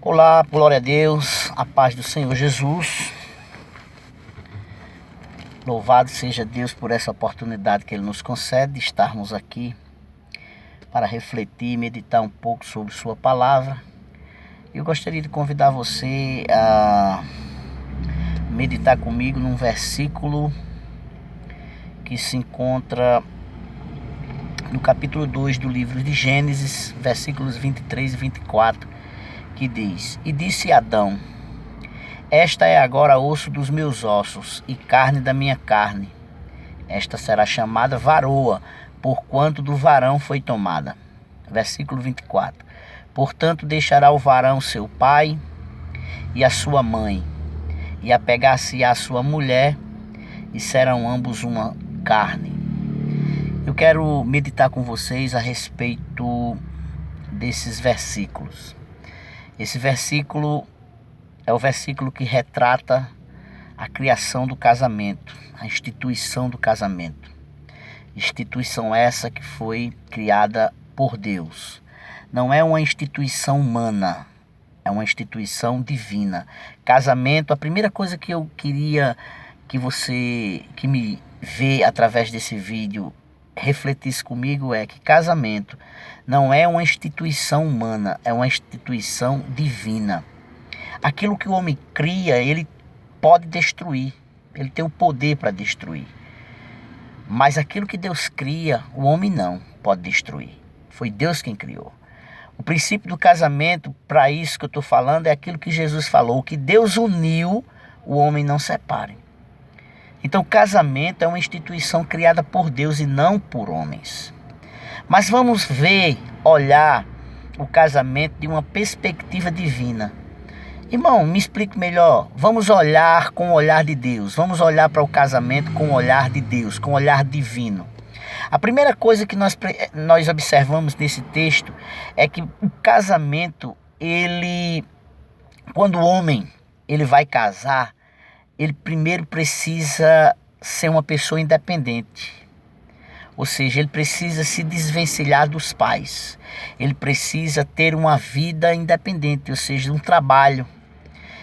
Olá, glória a Deus, a paz do Senhor Jesus. Louvado seja Deus por essa oportunidade que Ele nos concede de estarmos aqui para refletir e meditar um pouco sobre Sua palavra. Eu gostaria de convidar você a meditar comigo num versículo que se encontra no capítulo 2 do livro de Gênesis, versículos 23 e 24, que diz: E disse Adão: Esta é agora osso dos meus ossos e carne da minha carne. Esta será chamada varoa, porquanto do varão foi tomada. Versículo 24. Portanto deixará o varão seu pai e a sua mãe, e apegar-se-á à sua mulher, e serão ambos uma carne. Eu quero meditar com vocês a respeito desses versículos. Esse versículo é o versículo que retrata a criação do casamento, a instituição do casamento. Instituição essa que foi criada por Deus. Não é uma instituição humana, é uma instituição divina. Casamento, a primeira coisa que eu queria que você que me vê através desse vídeo refletisse comigo é que casamento não é uma instituição humana, é uma instituição divina. Aquilo que o homem cria, ele pode destruir, ele tem o poder para destruir. Mas aquilo que Deus cria, o homem não pode destruir. Foi Deus quem criou. O princípio do casamento, para isso que eu estou falando, é aquilo que Jesus falou: o que Deus uniu, o homem não separe. Então, o casamento é uma instituição criada por Deus e não por homens. Mas vamos olhar o casamento de uma perspectiva divina. Irmão, me explique melhor. Vamos olhar com o olhar de Deus. Vamos olhar para o casamento com o olhar de Deus, com o olhar divino. A primeira coisa que nós observamos nesse texto é que o casamento, quando o homem vai casar, ele primeiro precisa ser uma pessoa independente. Ou seja, ele precisa se desvencilhar dos pais. Ele precisa ter uma vida independente, ou seja, um trabalho.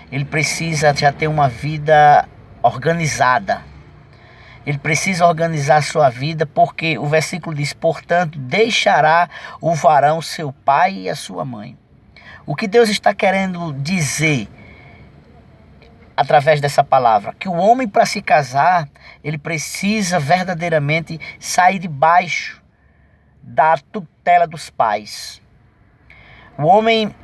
Ele precisa já ter uma vida organizada. Ele precisa organizar a sua vida, porque o versículo diz: portanto, deixará o varão seu pai e a sua mãe. O que Deus está querendo dizer através dessa palavra? Que o homem, para se casar, ele precisa verdadeiramente sair debaixo da tutela dos pais. O homem,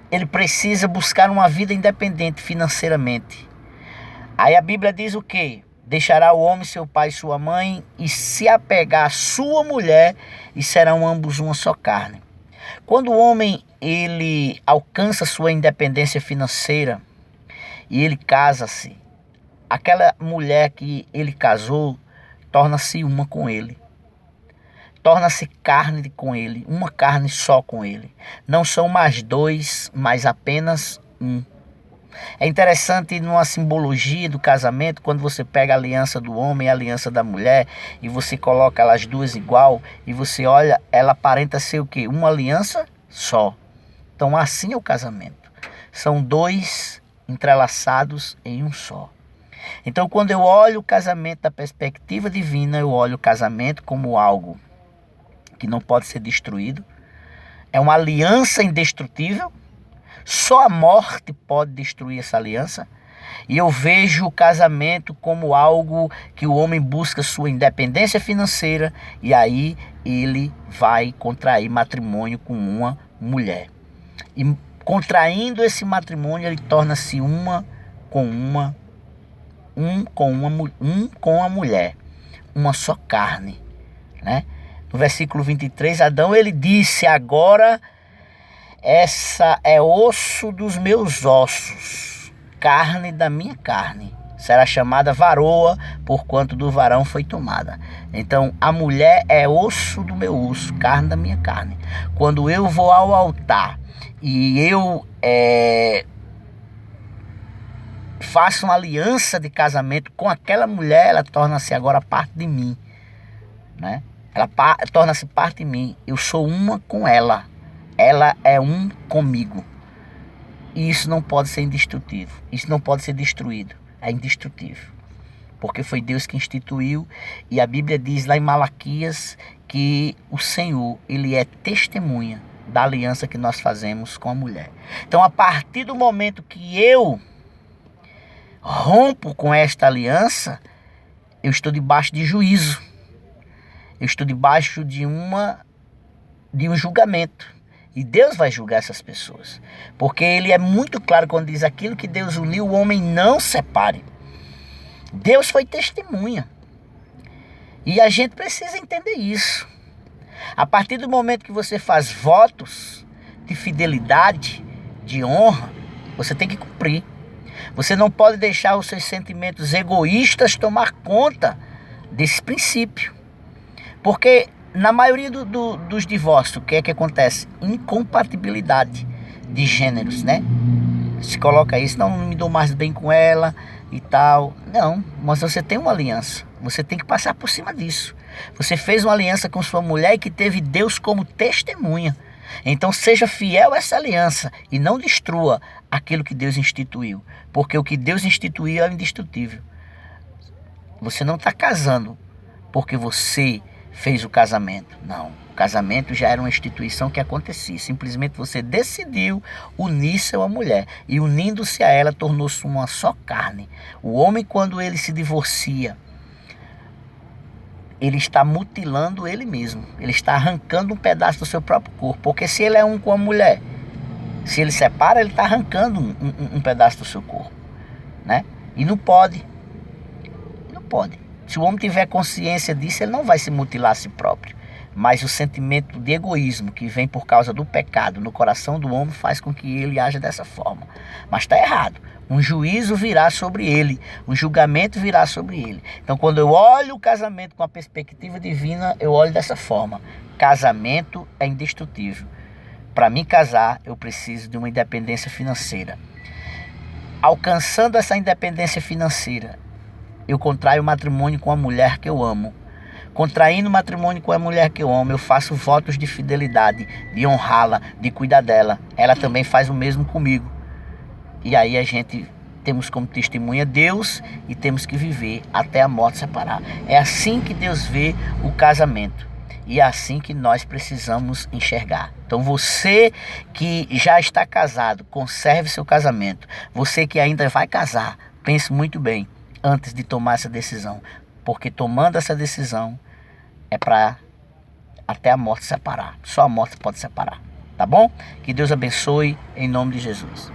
ele precisa buscar uma vida independente financeiramente. Aí a Bíblia diz o quê? Deixará o homem seu pai e sua mãe e se apegar à sua mulher, e serão ambos uma só carne. Quando o homem ele alcança sua independência financeira e ele casa-se, aquela mulher que ele casou torna-se uma com ele. Torna-se carne com ele, uma carne só com ele. Não são mais dois, mas apenas um. É interessante numa simbologia do casamento, quando você pega a aliança do homem e a aliança da mulher, e você coloca elas duas igual, e você olha, ela aparenta ser o quê? Uma aliança só. Então assim é o casamento. São dois entrelaçados em um só. Então, quando eu olho o casamento da perspectiva divina, eu olho o casamento como algo que não pode ser destruído. É uma aliança indestrutível. Só a morte pode destruir essa aliança. E eu vejo o casamento como algo que o homem busca sua independência financeira, e aí ele vai contrair matrimônio com uma mulher. E contraindo esse matrimônio, ele torna-se um com a mulher, uma só carne, né? No versículo 23, Adão, ele disse: agora essa é osso dos meus ossos, carne da minha carne. Será chamada varoa, porquanto do varão foi tomada. Então, a mulher é osso do meu osso, carne da minha carne. Quando eu vou ao altar e eu faço uma aliança de casamento com aquela mulher, ela torna-se agora parte de mim, né? Ela torna-se parte de mim. Eu sou uma com ela. Ela é um comigo. E isso não pode ser indestrutível. Isso não pode ser destruído. É indestrutível. Porque foi Deus que instituiu. E a Bíblia diz lá em Malaquias que o Senhor, ele é testemunha da aliança que nós fazemos com a mulher. Então, a partir do momento que eu rompo com esta aliança, eu estou debaixo de juízo. Eu estou debaixo de um julgamento. E Deus vai julgar essas pessoas. Porque ele é muito claro quando diz: aquilo que Deus uniu, o homem não separe. Deus foi testemunha. E a gente precisa entender isso. A partir do momento que você faz votos de fidelidade, de honra, você tem que cumprir. Você não pode deixar os seus sentimentos egoístas tomar conta desse princípio. Porque na maioria dos divórcios, o que é que acontece? Incompatibilidade de gêneros, né? Se coloca isso: não me dou mais bem com ela e tal. Não, mas você tem uma aliança. Você tem que passar por cima disso. Você fez uma aliança com sua mulher e que teve Deus como testemunha. Então seja fiel a essa aliança e não destrua aquilo que Deus instituiu. Porque o que Deus instituiu é indestrutível. Você não está casando porque você fez o casamento. Não, o casamento já era uma instituição que acontecia. Simplesmente você decidiu unir-se a uma mulher. E unindo-se a ela, tornou-se uma só carne. O homem, quando ele se divorcia, ele está mutilando ele mesmo. Ele está arrancando um pedaço do seu próprio corpo. Porque se ele é um com a mulher, se ele separa, ele está arrancando um pedaço do seu corpo, né? E não pode. Não pode. Se o homem tiver consciência disso, ele não vai se mutilar a si próprio. Mas o sentimento de egoísmo que vem por causa do pecado no coração do homem faz com que ele haja dessa forma. Mas está errado. Um juízo virá sobre ele. Um julgamento virá sobre ele. Então, quando eu olho o casamento com a perspectiva divina, eu olho dessa forma. Casamento é indestrutível. Para mim casar, eu preciso de uma independência financeira. Alcançando essa independência financeira, eu contraio matrimônio com a mulher que eu amo. Contraindo matrimônio com a mulher que eu amo, eu faço votos de fidelidade, de honrá-la, de cuidar dela. Ela também faz o mesmo comigo. E aí a gente temos como testemunha Deus e temos que viver até a morte separar. É assim que Deus vê o casamento. E é assim que nós precisamos enxergar. Então você que já está casado, conserve seu casamento. Você que ainda vai casar, pense muito bem antes de tomar essa decisão. Porque tomando essa decisão é para até a morte separar. Só a morte pode separar. Tá bom? Que Deus abençoe em nome de Jesus.